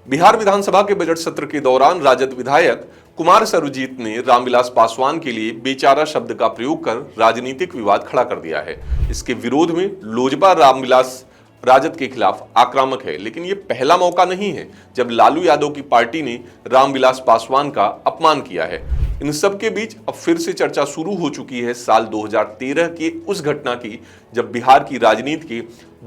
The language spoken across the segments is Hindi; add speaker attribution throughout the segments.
Speaker 1: बिहार विधानसभा के बजट सत्र के दौरान राजद विधायक कुमार सर्वजीत ने रामविलास पासवान के लिए बेचारा शब्द का प्रयोग कर राजनीतिक विवाद खड़ा कर दिया है। इसके विरोध में लोजपा रामविलास राजद के खिलाफ आक्रामक है, लेकिन ये पहला मौका नहीं है जब लालू यादव की पार्टी ने रामविलास पासवान का अपमान किया है। इन सब के बीच अब फिर से चर्चा शुरू हो चुकी है साल 2013 के उस घटना की जब बिहार की राजनीति के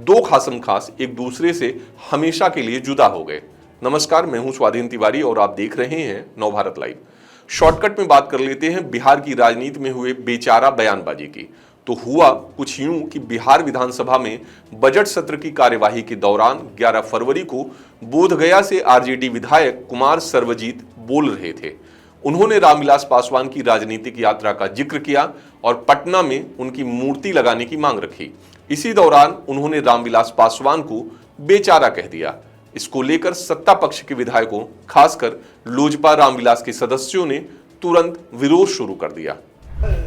Speaker 1: दो खासम खास एक दूसरे से हमेशा के लिए जुदा हो गए। नमस्कार, मैं हूं स्वाधीन तिवारी और आप देख रहे हैं नवभारत लाइव। शॉर्टकट में बात कर लेते हैं बिहार की राजनीति में हुए बेचारा बयानबाजी की। तो हुआ कुछ यूं कि बिहार विधानसभा में बजट सत्र की कार्यवाही के दौरान 11 फरवरी को बोधगया से आरजेडी विधायक कुमार सर्वजीत बोल रहे थे। उन्होंने रामविलास पासवान की राजनीतिक यात्रा का जिक्र किया और पटना में उनकी मूर्ति लगाने की मांग रखी। इसी दौरान उन्होंने रामविलास पासवान को बेचारा कह दिया। इसको लेकर सत्ता पक्ष के विधायकों, खासकर लोजपा रामविलास के सदस्यों ने तुरंत विरोध शुरू कर दिया।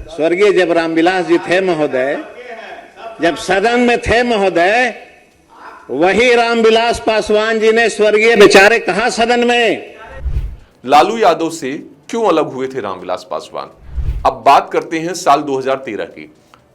Speaker 2: स्वर्गीय जब रामविलास जी थे महोदय, जब सदन में थे महोदय, वही रामविलास पासवान जी ने स्वर्गीय बेचारे कहा सदन में।
Speaker 1: लालू यादव से क्यों अलग हुए थे रामविलास पासवान? अब बात करते हैं साल 2013 की।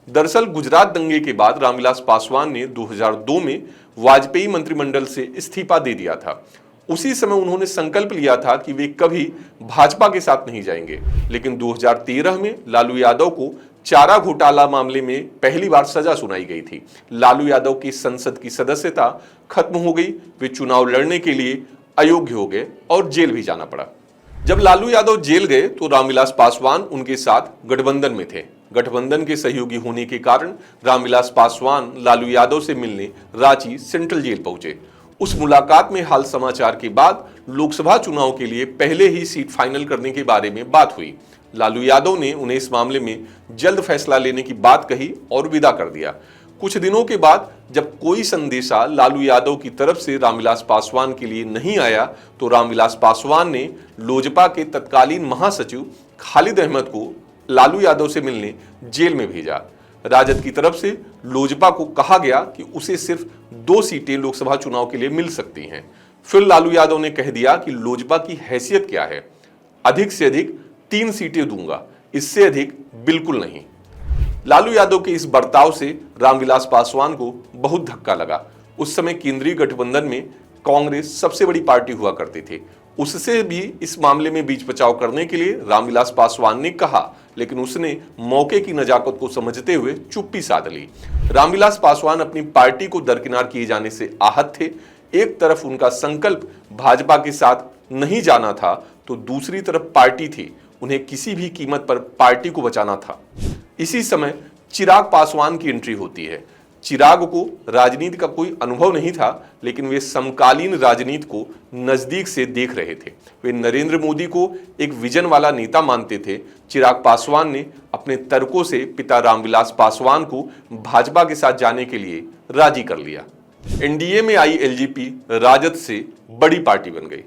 Speaker 1: दरअसल गुजरात दंगे के बाद रामविलास पासवान ने 2002 में वाजपेयी मंत्रिमंडल से इस्तीफा दे दिया था। उसी समय उन्होंने संकल्प लिया था कि वे कभी भाजपा के साथ नहीं जाएंगे, लेकिन 2013 में लालू यादव को चारा घोटाला मामले में पहली बार सजा सुनाई गई थी। लालू यादव की संसद की सदस्यता खत्म हो गई, वे चुनाव लड़ने के लिए अयोग्य हो गए और जेल भी जाना पड़ा। जब लालू यादव जेल गए तो रामविलास पासवान उनके साथ गठबंधन में थे। गठबंधन के सहयोगी होने के कारण रामविलास पासवान लालू यादव से मिलने रांची सेंट्रल जेल पहुंचे। उस मुलाकात में हाल समाचार के बाद लोकसभा चुनाव के लिए पहले ही सीट फाइनल करने के बारे में बात हुई। लालू यादव ने उन्हें इस मामले में जल्द फैसला लेने की बात कही और विदा कर दिया। कुछ दिनों के बाद जब कोई संदेशा लालू यादव की तरफ से रामविलास पासवान के लिए नहीं आया तो रामविलास पासवान ने लोजपा के तत्कालीन महासचिव खालिद अहमद को लालू यादव से मिलने जेल में भेजा। राजद की तरफ से लोजपा को कहा गया कि उसे सिर्फ 2 सीटें लोकसभा चुनाव के लिए मिल सकती हैं। फिर लालू यादव ने कह दिया कि लोजपा की हैसियत क्या है, अधिक से अधिक 3 सीटें दूंगा, इससे अधिक बिल्कुल नहीं। लालू यादव के इस बर्ताव से रामविलास पासवान को बहुत धक्का लगा। उस समय केंद्रीय गठबंधन में कांग्रेस सबसे बड़ी पार्टी हुआ करती थी। उससे भी इस मामले में बीच बचाव करने के लिए रामविलास पासवान ने कहा, लेकिन उसने मौके की नजाकत को समझते हुए चुप्पी साध ली। रामविलास पासवान अपनी पार्टी को दरकिनार किए जाने से आहत थे। एक तरफ उनका संकल्प भाजपा के साथ नहीं जाना था तो दूसरी तरफ पार्टी थी, उन्हें किसी भी कीमत पर पार्टी को बचाना था। इसी समय चिराग पासवान की एंट्री होती है। चिराग को राजनीति का कोई अनुभव नहीं था, लेकिन वे समकालीन राजनीति को नजदीक से देख रहे थे। वे नरेंद्र मोदी को एक विजन वाला नेता मानते थे। चिराग पासवान ने अपने तर्कों से पिता रामविलास पासवान को भाजपा के साथ जाने के लिए राजी कर लिया। एनडीए में आई एलजेपी राजद से बड़ी पार्टी बन गई।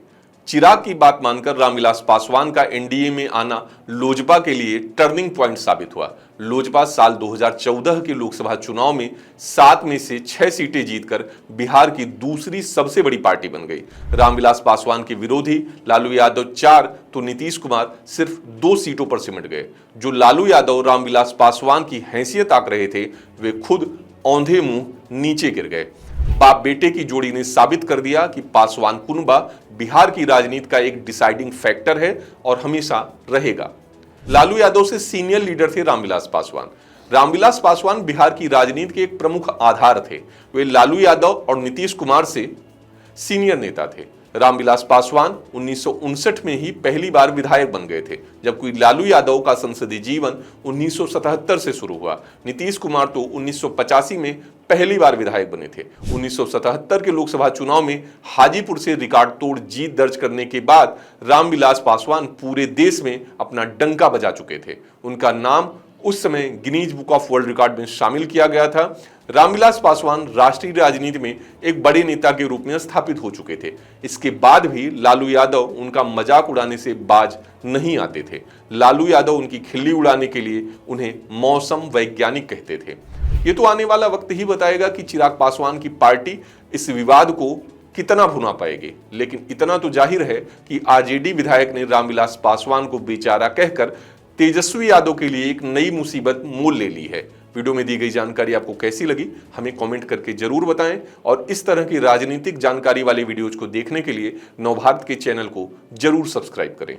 Speaker 1: चिराग की बात मानकर रामविलास पासवान का एनडीए में आना लोजपा के लिए टर्निंग पॉइंट साबित हुआ। लोजपा साल 2014 के लोकसभा चुनाव में 7 में से 6 सीटें जीतकर बिहार की दूसरी सबसे बड़ी पार्टी बन गई। रामविलास पासवान के विरोधी लालू यादव 4 तो नीतीश कुमार सिर्फ 2 सीटों पर सिमट गए। जो लालू यादव रामविलास पासवान की हैसियत ताक रहे थे, वे खुद औंधे मुंह नीचे गिर गए। बाप बेटे की जोड़ी ने साबित कर दिया कि पासवान कुनबा बिहार की राजनीति का एक डिसाइडिंग फैक्टर है और हमेशा रहेगा। लालू यादव से सीनियर लीडर थे रामविलास पासवान। रामविलास पासवान बिहार की राजनीति के एक प्रमुख आधार थे। वे लालू यादव और नीतीश कुमार से सीनियर नेता थे। रामविलास पासवान 1959 में ही पहली बार विधायक बन गए थे, जबकि लालू यादव का संसदीय जीवन 1977 से शुरू हुआ। नीतीश कुमार तो 1985 में पहली बार विधायक बने थे। 1977 के लोकसभा चुनाव में हाजीपुर से रिकॉर्ड तोड़ जीत दर्ज करने के बाद रामविलास पासवान पूरे देश में अपना डंका बजा चुके थे। उनका नाम उस समय Guinness book of world record में शामिल किया गया था। रामविलास पासवान राष्ट्रीय राजनीति में एक बड़े नेता के रूप में स्थापित हो चुके थे। इसके बाद भी लालू यादव उनका मजाक उड़ाने से बाज नहीं आते थे। लालू यादव उनकी खिल्ली उड़ाने के लिए उन्हें मौसम वैज्ञानिक कहते थे। ये तो आने वाला वक्त ही बताएगा कि चिराग पासवान की पार्टी इस विवाद को कितना भुना पाएगी। लेकिन इतना तो जाहिर है कि आरजेडी विधायक ने रामविलास पासवान को बेचारा कहकर तेजस्वी यादव के लिए एक नई मुसीबत मोल ले ली है। वीडियो में दी गई जानकारी आपको कैसी लगी हमें कमेंट करके जरूर बताएं और इस तरह की राजनीतिक जानकारी वाले वीडियोज को देखने के लिए नवभारत के चैनल को जरूर सब्सक्राइब करें।